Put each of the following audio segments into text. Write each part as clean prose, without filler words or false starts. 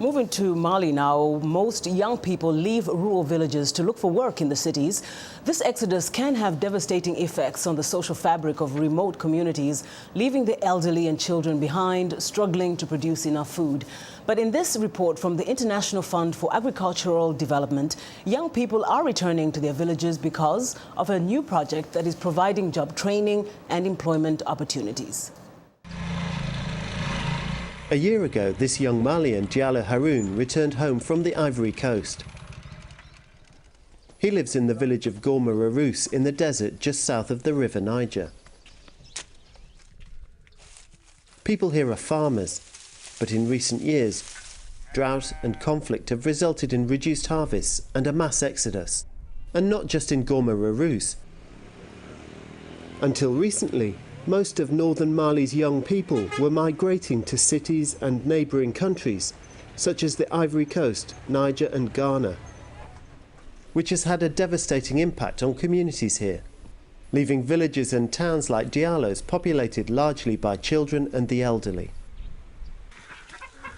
Moving to Mali now, most young people leave rural villages to look for work in the cities. This exodus can have devastating effects on the social fabric of remote communities, leaving the elderly and children behind, struggling to produce enough food. But in this report from the International Fund for Agricultural Development, young people are returning to their villages because of a new project that is providing job training and employment opportunities. A year ago, this young Malian, Diallo Haroun, returned home from the Ivory Coast. He lives in the village of Gourma Rousse in the desert just south of the River Niger. People here are farmers, but in recent years, drought and conflict have resulted in reduced harvests and a mass exodus. And not just in Gourma Rousse. Until recently, most of northern Mali's young people were migrating to cities and neighbouring countries, such as the Ivory Coast, Niger and Ghana, which has had a devastating impact on communities here, leaving villages and towns like Diallo's populated largely by children and the elderly.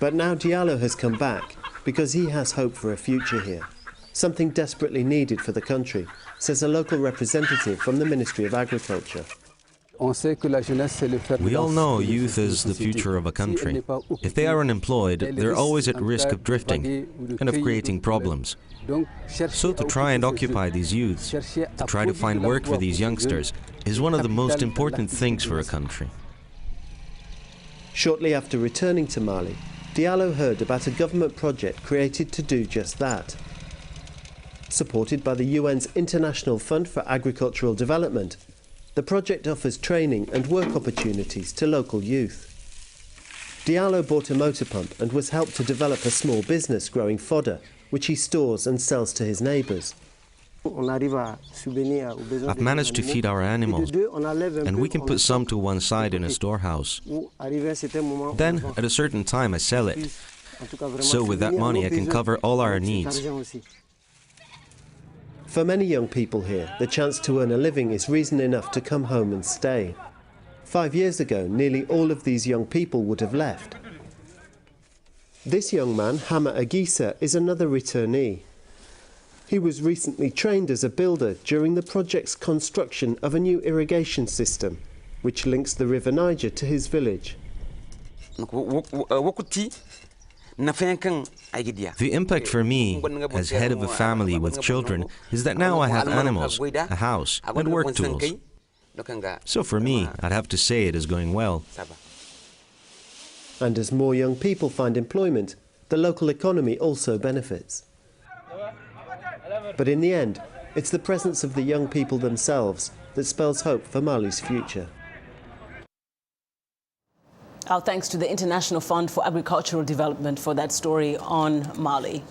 But now Diallo has come back because he has hope for a future here, something desperately needed for the country, says a local representative from the Ministry of Agriculture. We all know youth is the future of a country. If they are unemployed, they're always at risk of drifting and of creating problems. So to try and occupy these youths, to try to find work for these youngsters, is one of the most important things for a country. Shortly after returning to Mali, Diallo heard about a government project created to do just that. Supported by the UN's International Fund for Agricultural Development, the project offers training and work opportunities to local youth. Diallo bought a motor pump and was helped to develop a small business growing fodder, which he stores and sells to his neighbours. I've managed to feed our animals, and we can put some to one side in a storehouse. Then, at a certain time, I sell it. So with that money, I can cover all our needs. For many young people here, the chance to earn a living is reason enough to come home and stay. 5 years ago, nearly all of these young people would have left. This young man, Hama Agisa, is another returnee. He was recently trained as a builder during the project's construction of a new irrigation system, which links the River Niger to his village. The impact for me, as head of a family with children, is that now I have animals, a house, and work tools. So for me, I'd have to say it is going well. And as more young people find employment, the local economy also benefits. But in the end, it's the presence of the young people themselves that spells hope for Mali's future. Our thanks to the International Fund for Agricultural Development for that story on Mali.